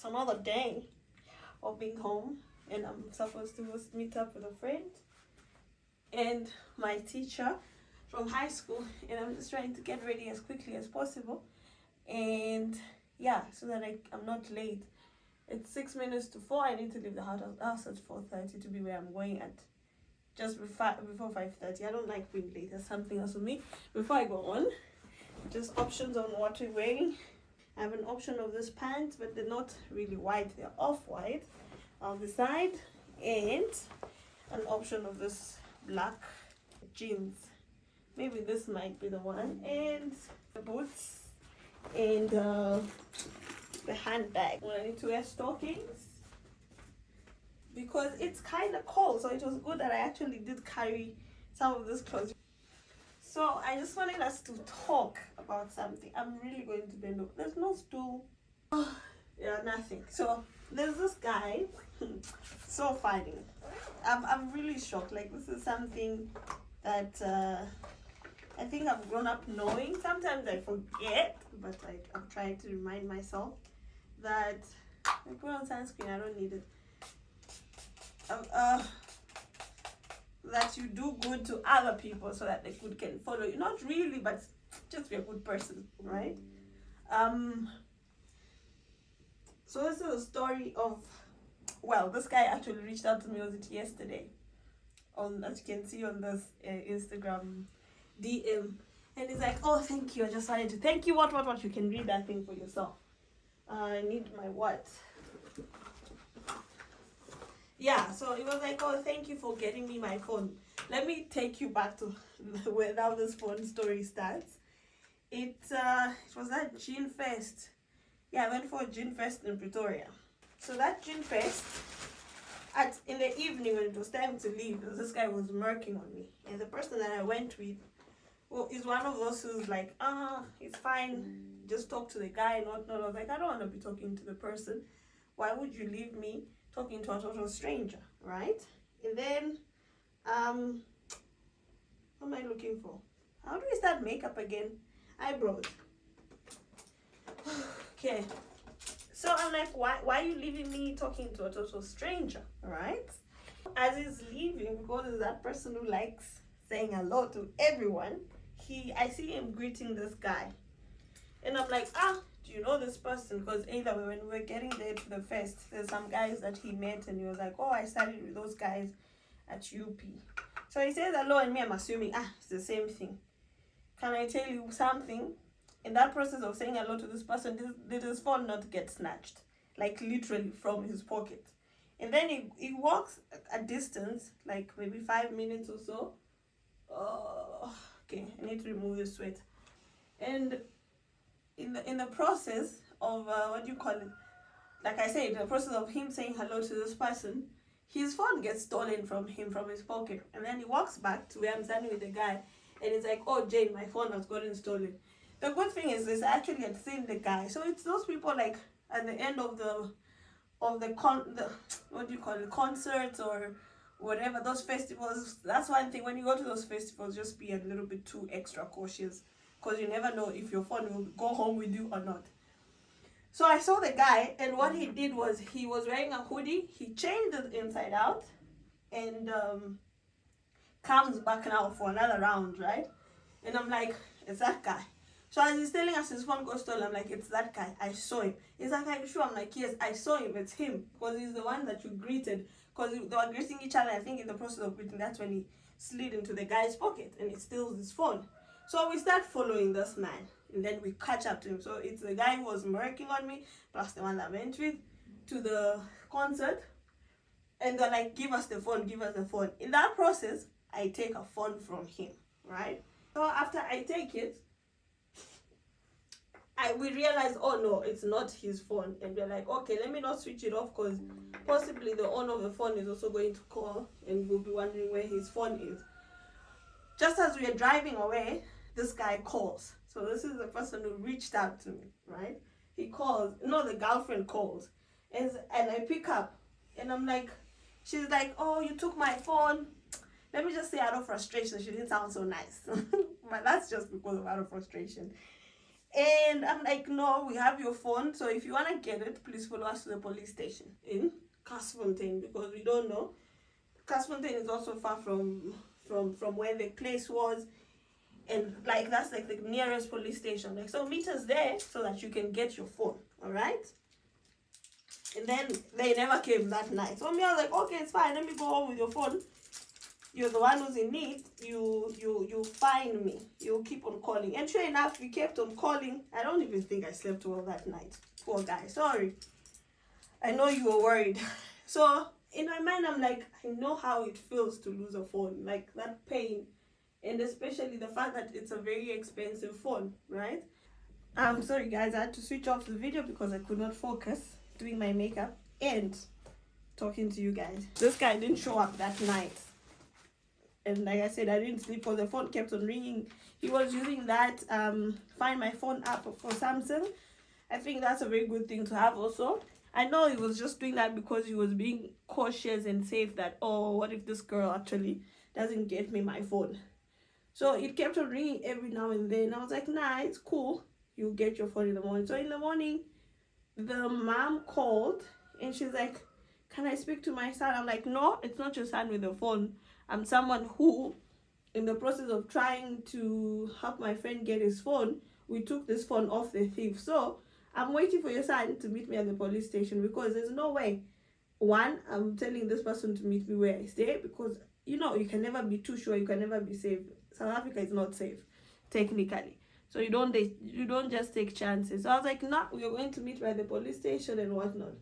It's another day of being home, and I'm supposed to meet up with a friend and my teacher from high school, and I'm just trying to get ready as quickly as possible, and yeah, so that I'm not late. It's 6 minutes to 4. I need to leave the house at 4:30 to be where I'm going at just before 5:30. I don't like being late. There's something else with me. Before I go on, just options on what we're wearing. I have an option of this pants, but they're not really white, they're off-white on the side, and an option of this black jeans. Maybe this might be the one, and the boots, and the handbag. I need to wear stockings because it's kind of cold, so it was good that I actually did carry some of this clothes. So I just wanted us to talk about something. I'm really going to bend over. There's no stool. Yeah, nothing. So there's this guy. So funny. I'm really shocked. Like, this is something that I think I've grown up knowing. Sometimes I forget, but I'm trying to remind myself that I put on sunscreen. I don't need it. That you do good to other people so that they can follow you. Not really, but just be a good person, right? So this is a story of, well, this guy actually reached out to me, was it yesterday? As you can see on this Instagram DM. And he's like, oh, thank you. I just wanted to thank you. What? You can read that thing for yourself. I need my what? Yeah, so it was like, oh, thank you for getting me my phone. Let me take you back to where now this phone story starts. It was that Gin Fest. Yeah, I went for a Gin Fest in Pretoria. So that Gin Fest, in the evening when it was time to leave, this guy was murking on me. And the person that I went with is one of those who's like, it's fine, just talk to the guy, not. I was like, I don't want to be talking to the person. Why would you leave me talking to a total stranger, right? And then, what am I looking for? How do we start makeup again? Eyebrows. Okay. So I'm like, why are you leaving me talking to a total stranger, right? As he's leaving, because he's that person who likes saying hello to everyone, I see him greeting this guy. And I'm like, do you know this person? Because either when we were getting there to the fest, there's some guys that he met, and he was like, oh, I studied with those guys at UP. So he says hello, and me, I'm assuming, it's the same thing. Can I tell you something? In that process of saying hello to this person, did his phone not get snatched? Like, literally from his pocket. And then he walks a distance, like maybe 5 minutes or so. Okay, I need to remove the sweat. And in the process of like I said, the process of him saying hello to this person, his phone gets stolen from his pocket, and then he walks back to where I'm standing with the guy, and he's like, oh, Jane, my phone has gotten stolen. The good thing is this, I actually had seen the guy. So it's those people, like at the end of the concerts or whatever, those festivals. That's one thing, when you go to those festivals, just be a little bit too extra cautious, because you never know if your phone will go home with you or not. So I saw the guy, and what he did was he was wearing a hoodie. He changed it inside out, and comes back now for another round, right? And I'm like, it's that guy. So as he's telling us his phone got stolen, I'm like, it's that guy. I saw him. He's like, are you sure? I'm like, yes, I saw him. It's him. Because he's the one that you greeted. Because they were greeting each other. I think in the process of greeting, that's when he slid into the guy's pocket and he steals his phone. So we start following this man, and then we catch up to him. So it's the guy who was murking on me, plus the one that went with to the concert. And they're like, give us the phone, give us the phone. In that process, I take a phone from him, right? So after I take it, we realize, oh no, it's not his phone. And we're like, okay, let me not switch it off, because possibly the owner of the phone is also going to call, and we'll be wondering where his phone is. Just as we are driving away, this guy calls. So this is the person who reached out to me, right? He calls. No, the girlfriend calls. And I pick up. And I'm like, she's like, oh, you took my phone. Let me just say, out of frustration, she didn't sound so nice. But that's just because of out of frustration. And I'm like, no, we have your phone. So if you want to get it, please follow us to the police station in Casfontaine, because we don't know. Casfontaine is also far from where the place was. And like that's like the nearest police station. Like, so meet us there so that you can get your phone. All right. And then they never came that night. So me, I was like, okay, it's fine. Let me go home with your phone. You're the one who's in need. You find me. You'll keep on calling. And sure enough, we kept on calling. I don't even think I slept well that night. Poor guy. Sorry. I know you were worried. So in my mind, I'm like, I know how it feels to lose a phone. Like that pain. And especially the fact that it's a very expensive phone, right? I'm sorry guys, I had to switch off the video because I could not focus doing my makeup and talking to you guys. This guy didn't show up that night. And like I said, I didn't sleep because the phone kept on ringing. He was using that Find My Phone app for Samsung. I think that's a very good thing to have also. I know he was just doing that because he was being cautious and safe that, oh, what if this girl actually doesn't get me my phone? So it kept on ringing every now and then. I was like, nah, it's cool. You'll get your phone in the morning. So in the morning, the mom called and she's like, can I speak to my son? I'm like, no, it's not your son with the phone. I'm someone who, in the process of trying to help my friend get his phone, we took this phone off the thief. So I'm waiting for your son to meet me at the police station, because there's no way. One, I'm telling this person to meet me where I stay, because, you know, you can never be too sure. You can never be safe. South Africa is not safe, technically. So you don't just take chances. So I was like, no, we're going to meet by the police station and whatnot.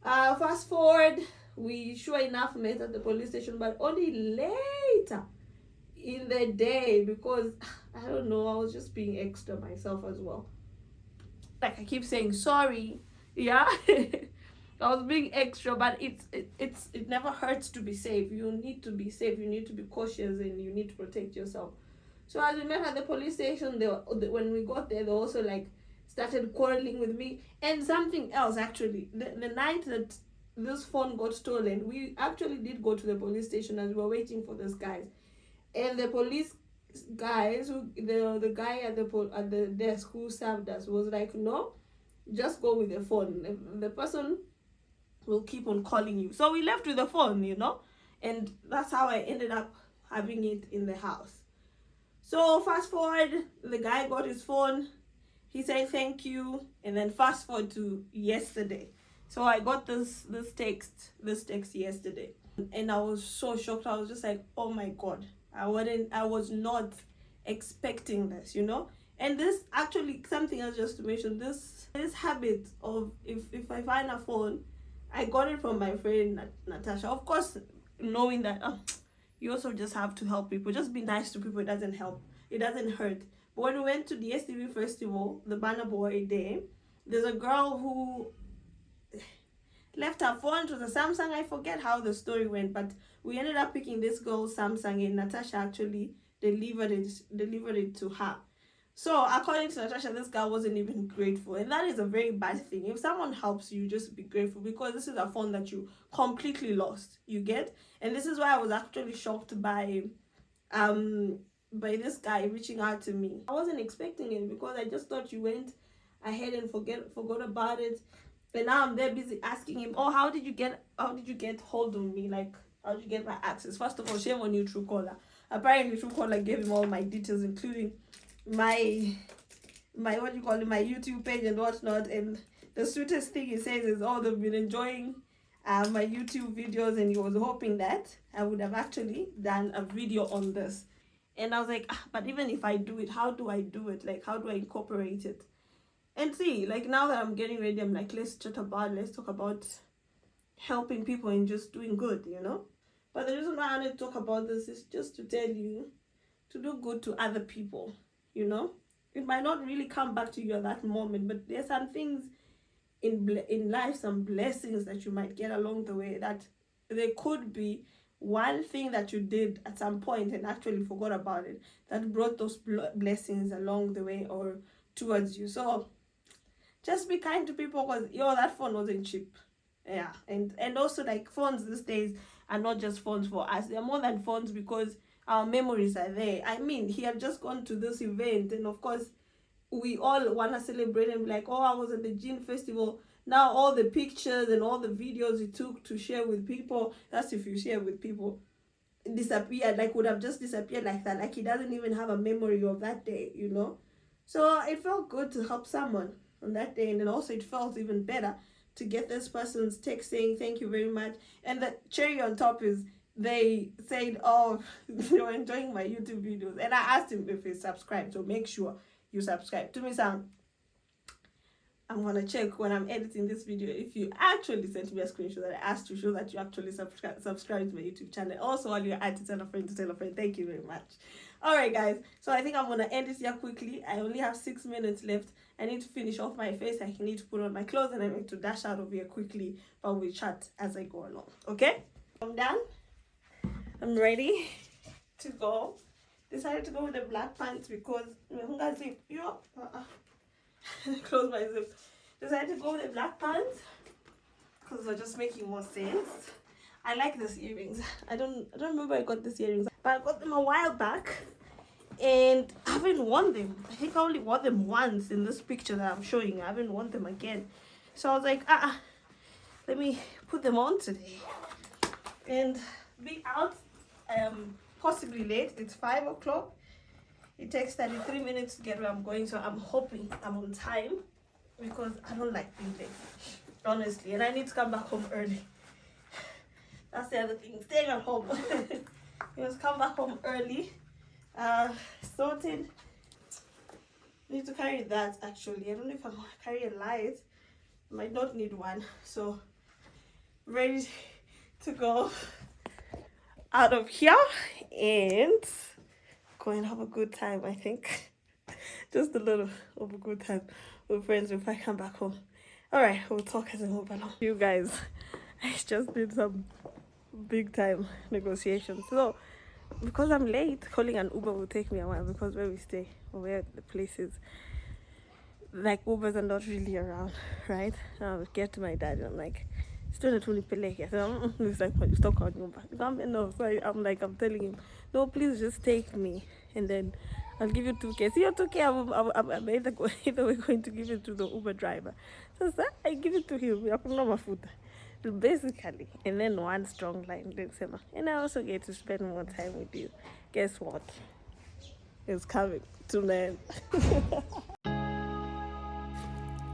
Fast forward, we sure enough met at the police station, but only later in the day, because I don't know, I was just being extra myself as well. Like I keep saying sorry, yeah. I was being extra, but it never hurts to be safe. You need to be safe. You need to be cautious, and you need to protect yourself. So as we met at the police station, when we got there, they also like started quarreling with me. And something else, actually, the night that this phone got stolen, we actually did go to the police station as we were waiting for these guys. And the police guys, the guy at the desk who served us was like, no, just go with the phone. The person will keep on calling you. So we left with the phone, you know, and that's how I ended up having it in the house. So fast forward, the guy got his phone. He said thank you, and then fast forward to yesterday. So I got this text yesterday, and I was so shocked. I was just like, oh my god, I was not expecting this, you know. And this actually, something else just to mention, this habit of if I find a phone, I got it from my friend Natasha. Of course, knowing that you also just have to help people. Just be nice to people. It doesn't help. It doesn't hurt. But when we went to the STV festival, the Banner Boy Day, there's a girl who left her phone. It was a Samsung. I forget how the story went, but we ended up picking this girl's Samsung, and Natasha actually delivered it to her. So according to Natasha, this girl wasn't even grateful, and that is a very bad thing. If someone helps you, just be grateful, because this is a phone that you completely lost. You get? And this is why I was actually shocked by this guy reaching out to me. I wasn't expecting it, because I just thought you went ahead and forgot about it. But now I'm there busy asking him, oh, how did you get hold of me? Like, how did you get my access? First of all, shame on you, Truecaller. Apparently Truecaller gave him all my details, including my what do you call it, my YouTube page and whatnot. And the sweetest thing he says is, oh, they've been enjoying my YouTube videos, and he was hoping that I would have actually done a video on this. And I was like, but even if I do it, how do I do it? Like, how do I incorporate it? And see, like, now that I'm getting ready, I'm like, let's talk about helping people and just doing good, you know. But the reason why I want to talk about this is just to tell you to do good to other people, you know. It might not really come back to you at that moment, but there's some things in life, some blessings that you might get along the way, that there could be one thing that you did at some point and actually forgot about it, that brought those blessings along the way or towards you. So just be kind to people, because that phone wasn't cheap. Yeah. And also, like, phones these days are not just phones for us, they're more than phones, because our memories are there. I mean, he had just gone to this event, and of course we all want to celebrate and be like, oh, I was at the gin festival. Now all the pictures and all the videos you took to share with people, that's if you share with people, disappeared, like would have just disappeared like that. Like he doesn't even have a memory of that day, you know. So it felt good to help someone on that day, and then also it felt even better to get this person's text saying thank you very much. And the cherry on top is they said, oh, they were enjoying my YouTube videos, and I asked him if he's subscribed, so make sure you subscribe to me. Sam, I'm gonna check when I'm editing this video if you actually sent me a screenshot that I asked to show that you actually subscribe to my YouTube channel. Also, while you're at it, tell a friend to tell a friend. Thank you very much. Alright guys, so I think I'm gonna end this here quickly. I only have 6 minutes left. I need to finish off my face. I need to put on my clothes, and I need to dash out of here quickly, but we'll chat as I go along. Okay, I'm done. I'm ready to go. Decided to go with the black pants because close my zip. Decided to go with the black pants because they're just making more sense. I like these earrings. I don't remember I got these earrings, but I got them a while back and I haven't worn them. I think I only wore them once in this picture that I'm showing. I haven't worn them again. So I was like, let me put them on today and be out possibly late. It's 5 o'clock. It takes 33 minutes to get where I'm going, so I'm hoping I'm on time because I don't like being late, honestly, and I need to come back home early. That's the other thing, staying at home. You must come back home early. Sorted. Need to carry that actually. I don't know if I'm gonna carry a light. Might not need one. So ready to go out of here and go and have a good time, I think. Just a little of a good time with friends if I come back home. Alright, we'll talk as I move along. You guys, I just did some big time negotiations. So because I'm late, calling an Uber will take me a while because where we stay or where the place is, like Ubers are not really around, right? I'll get to my dad and I'm like, still not really peleke. So he's like, stop calling him back. No, so I'm telling him, no, please just take me and then I'll give you 2K. See, you're 2K, I'm either we're going to give it to the Uber driver. So I give it to him. Basically, and then one strong line, and I also get to spend more time with you. Guess what? It's coming to an end.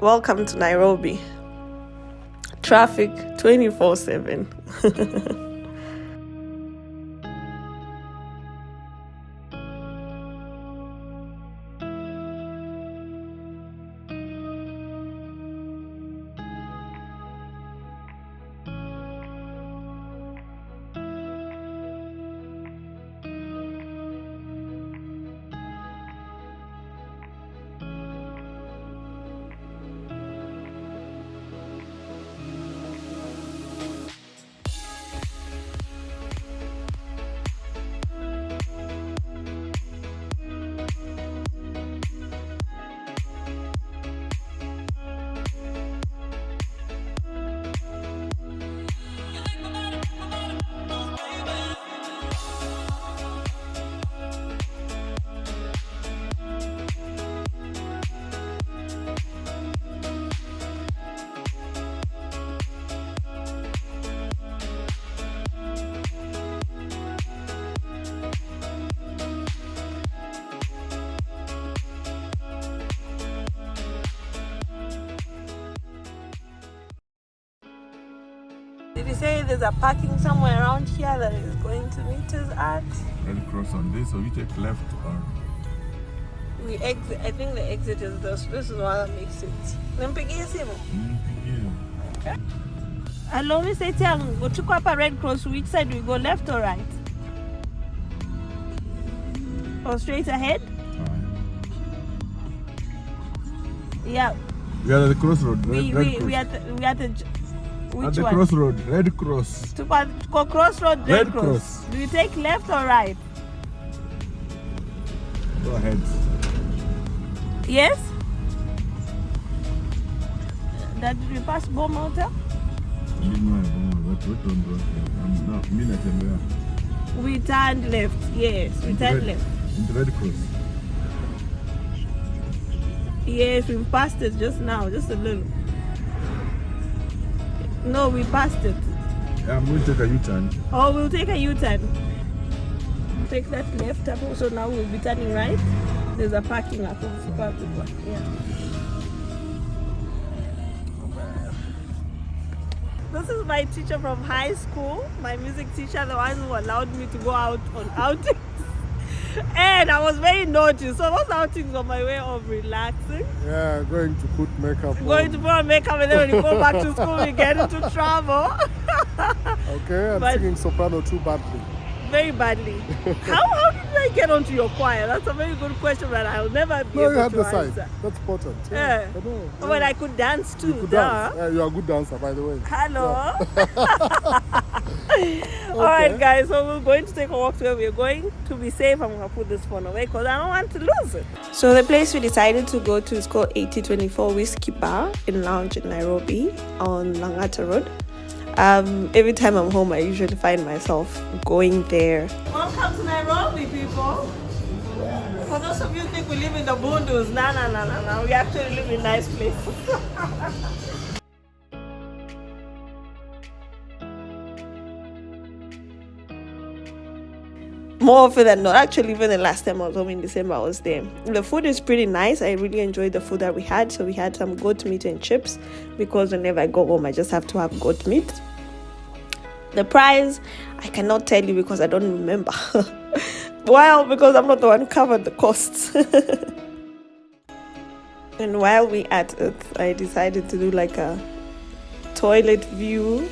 Welcome to Nairobi. Traffic 24/7. Did he say there's a parking somewhere around here that is going to meet us at? Red cross on this, so we take left or we exit. I think the exit is this. This is what makes it. Okay. Hello, we say go to Kwapa Red Cross. Which side we go, left or right? Or straight ahead? Yeah. We are at the crossroad. We are at the which at the one? Crossroad, Red Cross. To go crossroad, Red Cross. Do you take left or right? Go ahead. Yes? That did we pass Bomota? We turned left, yes. We turned left. In the Red Cross. Yes, we passed it just now, just a little. No, we passed it. Yeah, I'm going to take a U-turn. Oh, we'll take a U-turn. Take that left up. So now we'll be turning right. There's a parking lot. Yeah. This is my teacher from high school, my music teacher, the one who allowed me to go out on outings. And I was very naughty, so those outings were my way of relaxing. Yeah, going to put makeup Going to put on makeup, and then when you go back to school, we get into trouble. Okay, I'm But- singing soprano too badly. Very badly. How did I get onto your choir? That's a very good question that I'll never be No, you able had to the answer. side. That's important. Yeah. I know. But I could dance too. You could dance. Yeah, you're a good dancer, by the way. Hello. All right, guys. So we're going to take a walk to where we're going. To be safe, I'm gonna put this phone away because I don't want to lose it. So the place we decided to go to is called 8024 Whiskey Bar and Lounge in Nairobi on Langata Road. Every time I'm home, I usually find myself going there. Welcome to Nairobi, people. For those of you who think we live in the boondoes, no. We actually live in nice places. More often than not, actually, even the last time I was home in December, I was there. The food is pretty nice. I really enjoyed the food that we had. So we had some goat meat and chips because whenever I go home, I just have to have goat meat. The price, I cannot tell you because I don't remember. Well, because I'm not the one who covered the costs. And while we at it, I decided to do like a toilet view.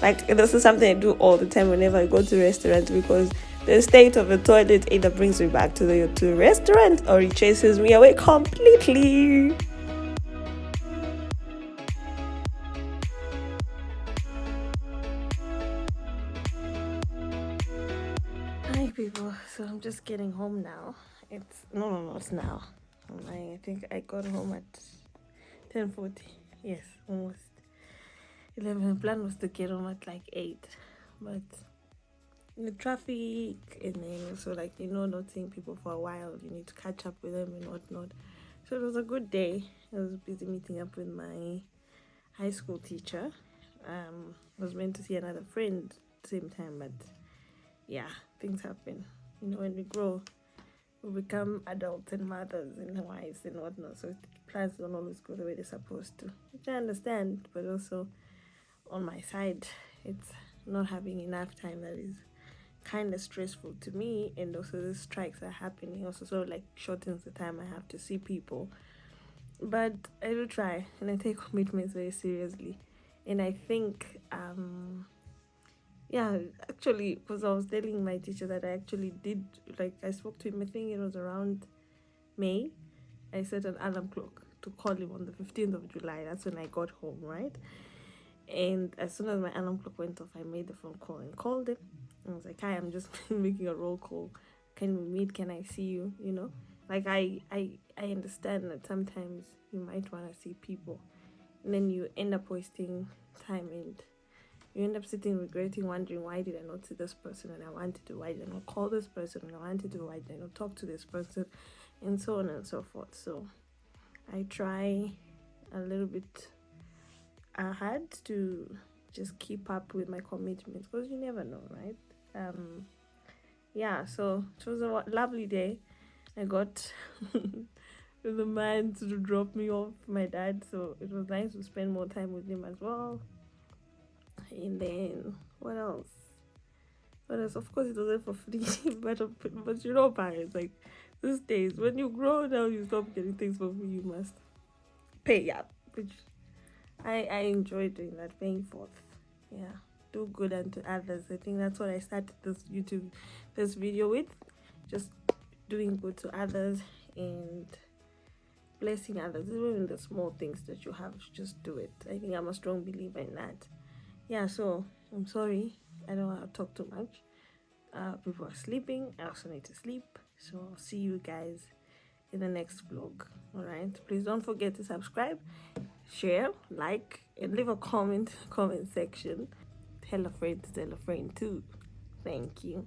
Like, this is something I do all the time whenever I go to restaurants because the state of the toilet either brings me back to the restaurant or it chases me away completely. Hi people, so I'm just getting home now. It's it's now. I think I got home at 10:40. Yes, almost 11. The plan was to get home at like 8, but the traffic and then also not seeing people for a while, you need to catch up with them and whatnot. So it was a good day. I was busy meeting up with my high school teacher. I was meant to see another friend at the same time, but yeah, things happen. When we grow, we become adults and mothers and wives and whatnot. So plans don't always go the way they're supposed to, which I understand. But also, on my side, it's not having enough time that is kind of stressful to me. And also, the strikes are happening. Also, sort of like shortens the time I have to see people. But I do try, and I take commitments very seriously. And I think yeah, actually, because I was telling my teacher that I actually did, I spoke to him, I think it was around May. I set an alarm clock to call him on the 15th of July. That's when I got home, right? And as soon as my alarm clock went off, I made the phone call and called him. I was like, hi, I'm just making a roll call. Can we meet? Can I see you? I understand that sometimes you might want to see people. And then you end up wasting time and you end up sitting regretting, wondering, why did I not see this person and I wanted to? Why did I not call this person and I wanted to? Why did I not talk to this person? And so on and so forth. So I try a little bit hard to just keep up with my commitments because you never know, right? Yeah, so it was a lovely day. I got the man to drop me off, my dad, so it was nice to spend more time with him as well. And then what else? Of course, it wasn't for free, but parents, these days when you grow now, you stop getting things for free. You must pay up, which I enjoy doing that, paying forth. Yeah, do good unto others. I think that's what I started this video with, just doing good to others and blessing others, even in the small things that you have. Just do it. I think I'm a strong believer in that. Yeah, so I'm sorry, I don't want to talk too much. People are sleeping. I also need to sleep. So I'll see you guys in the next vlog. All right, please don't forget to subscribe, share, like, and leave a comment section. Tell a friend to tell a friend too. Thank you.